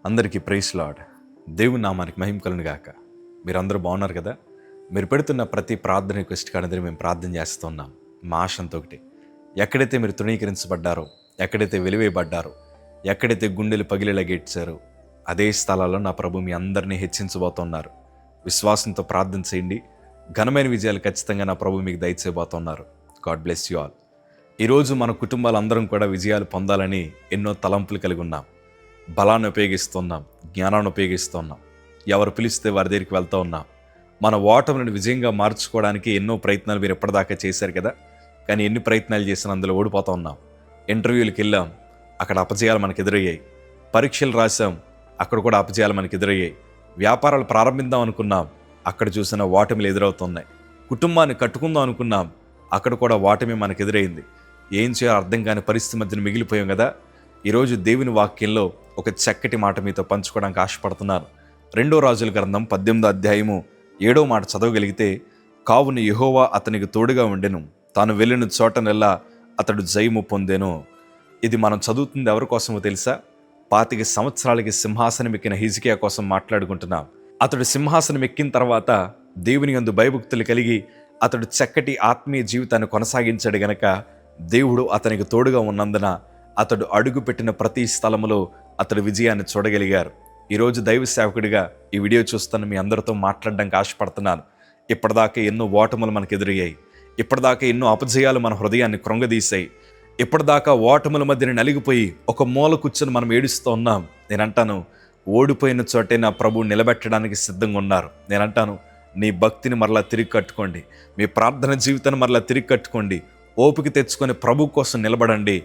అందరికీ praise lord. దేవుని నామానికి మహిమ కలుగును గాక. మీరందరూ బాగున్నారు కదా? మీరు పెడుతున్న ప్రతి ప్రార్థన రిక్వెస్ట్ కాడని మేము ప్రార్థన చేస్తున్నాం. మా ఆశంతో ఒకటి, ఎక్కడైతే మీరు తృణీకరించబడ్డారో, ఎక్కడైతే వెలివేయబడ్డారో, ఎక్కడైతే గుండెలు పగిలేలాగేడ్చారో అదే స్థలాల్లో నా ప్రభు మీ అందరినీ హెచ్చించబోతున్నారు. విశ్వాసంతో ప్రార్థన చేయండి. ఘనమైన విజయాలు ఖచ్చితంగా నా ప్రభు మీకు దయచేయబోతున్నారు. God bless you all. ఈరోజు మన కుటుంబాలందరం కూడా విజయాలు పొందాలని ఎన్నో తలంపులు కలిగి ఉన్నాం. బలాన్ని ఉపయోగిస్తున్నాం, జ్ఞానాన్ని ఉపయోగిస్తున్నాం, ఎవరు పిలిస్తే వారి దగ్గరికి వెళ్తూ ఉన్నాం. మన ఓటమిని విజయంగా మార్చుకోవడానికి ఎన్నో ప్రయత్నాలు మీరు ఎప్పటిదాకా చేశారు కదా. కానీ ఎన్ని ప్రయత్నాలు చేసినా అందులో ఓడిపోతూ ఉన్నాం. ఇంటర్వ్యూలకు వెళ్ళాం, అక్కడ అపజయాలు మనకు ఎదురయ్యాయి. పరీక్షలు రాసాం, అక్కడ కూడా అపజయాలు మనకు ఎదురయ్యాయి. వ్యాపారాలు ప్రారంభిద్దాం అనుకున్నాం, అక్కడ చూసిన ఓటమిలు ఎదురవుతున్నాయి. కుటుంబాన్ని కట్టుకుందాం అనుకున్నాం, అక్కడ కూడా ఓటమి మనకు ఎదురైంది. ఏం చేయాలో అర్థం కాని పరిస్థితి మధ్యన మిగిలిపోయాం కదా. ఈరోజు దేవుని వాక్యంలో ఒక చక్కటి మాట మీతో పంచుకోవడానికి ఆశపడుతున్నాను. 2 రాజుల గ్రంథం 18వ అధ్యాయము 7వ మాట చదవగలిగితే, కావున యెహోవా అతనికి తోడుగా ఉండెను, తాను వెళ్ళిన చోటనెల్లా అతడు జయము పొందెను. ఇది మనం చదువుతుంది ఎవరి కోసమో తెలుసా? 25 సంవత్సరాలకి సింహాసనం ఎక్కిన హిజ్కియా కోసం మాట్లాడుకుంటున్నాం. అతడు సింహాసనం ఎక్కిన తర్వాత దేవుని యందు భయభక్తులు కలిగి అతడు చక్కటి ఆత్మీయ జీవితాన్ని కొనసాగించాడు గనక దేవుడు అతనికి తోడుగా ఉన్నందున అతడు అడుగుపెట్టిన ప్రతి స్థలములో అతడు విజయాన్ని చూడగలిగారు. ఈరోజు దైవ సేవకుడిగా ఈ వీడియో చూస్తున్న మీ అందరితో మాట్లాడడానికి ఆశపడుతున్నాను. ఇప్పటిదాకా ఎన్నో ఓటములు మనకు ఎదురయ్యాయి. ఇప్పటిదాకా ఎన్నో అపజయాలు మన హృదయాన్ని కృంగదీశాయి. ఇప్పటిదాకా ఓటముల మధ్యన నలిగిపోయి ఒక మూల కూర్చొని మనం ఏడుస్తూ ఉన్నాం. నేనంటాను, ఓడిపోయిన చోటే నా ప్రభువు నిలబెట్టడానికి సిద్ధంగా ఉన్నారు. నేనంటాను, నీ భక్తిని మరలా తిరిగి కట్టుకోండి, మీ ప్రార్థన జీవితాన్ని మరలా తిరిగి కట్టుకోండి, ఓపిక తెచ్చుకొని ప్రభు కోసం నిలబడండి.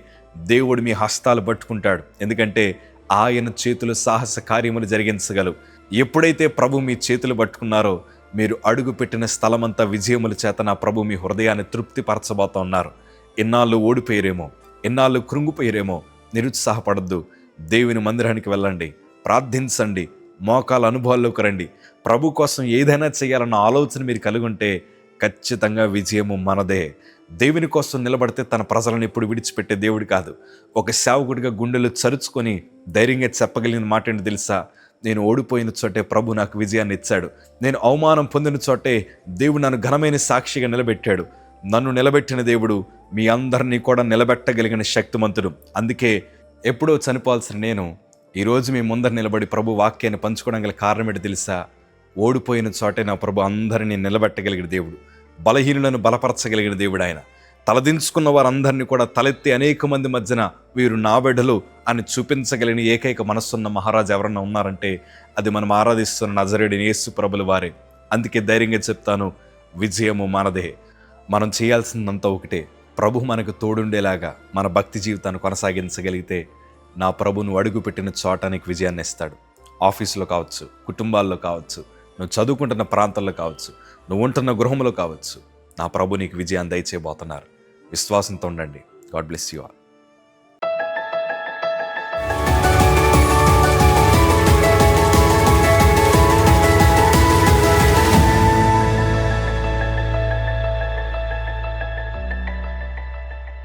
దేవుడు మీ హస్తాలు పట్టుకుంటాడు. ఎందుకంటే ఆయన చేతులు సాహస కార్యములు జరిగించగలవు. ఎప్పుడైతే ప్రభు మీ చేతులు పట్టుకున్నారో మీరు అడుగు పెట్టిన స్థలమంతా విజయముల చేత నా ప్రభు మీ హృదయాన్ని తృప్తిపరచబోతా ఉన్నారు. ఎన్నాళ్ళు ఓడిపోయారేమో, ఎన్నాళ్ళు కృంగిపోయారేమో నిరుత్సాహపడద్దు. దేవుని మందిరానికి వెళ్ళండి, ప్రార్థించండి, మోకాల అనుభవాల్లోకి రండి. ప్రభు కోసం ఏదైనా చేయాలన్న ఆలోచన మీరు కలిగి ఉంటే ఖచ్చితంగా విజయము మనదే. దేవుని కోసం నిలబడితే తన ప్రజలను ఎప్పుడు విడిచిపెట్టే దేవుడు కాదు. ఒక సేవకుడిగా గుండెలు చరుచుకొని ధైర్యంగా చెప్పగలిగిన మాట ఏంటి తెలుసా? నేను ఓడిపోయిన చోటే ప్రభు నాకు విజయాన్ని ఇచ్చాడు. నేను అవమానం పొందిన చోటే దేవుడు నన్ను ఘనమైన సాక్షిగా నిలబెట్టాడు. నన్ను నిలబెట్టిన దేవుడు మీ అందరినీ కూడా నిలబెట్టగలిగిన శక్తిమంతుడు. అందుకే ఎప్పుడో చనిపోవాల్సిన నేను ఈరోజు మీ ముందర నిలబడి ప్రభు వాక్యాన్ని పంచుకోవడం గల కారణం ఏంటి తెలుసా? ఓడిపోయిన చోటే నా ప్రభు అందరినీ నిలబెట్టగలిగిన దేవుడు, బలహీనులను బలపరచగలిగిన దేవుడు. ఆయన తలదించుకున్న వారందరినీ కూడా తలెత్తి అనేక మంది మధ్యన వీరు నా బిడ్డలు అని చూపించగలిగిన ఏకైక మనస్సున్న మహారాజు ఎవరన్నా ఉన్నారంటే అది మనం ఆరాధిస్తున్న నజరేయుడైన యేసు ప్రభుల వారే. అందుకే ధైర్యంగా చెప్తాను, విజయము మనదే. మనం చేయాల్సిందంతా ఒకటే, ప్రభు మనకు తోడుండేలాగా మన భక్తి జీవితాన్ని కొనసాగించగలిగితే నా ప్రభును అడుగుపెట్టిన చోటానికి విజయాన్ని ఇస్తాడు. ఆఫీసులో కావచ్చు, కుటుంబాల్లో కావచ్చు, నువ్వు చదువుకుంటున్న ప్రాంతాల్లో కావచ్చు, నువ్వు ఉంటున్న గృహంలో కావచ్చు, నా ప్రభు నీకు విజయాన్ని దయచేయబోతున్నారు. విశ్వాసంతో ఉండండి. God bless you all.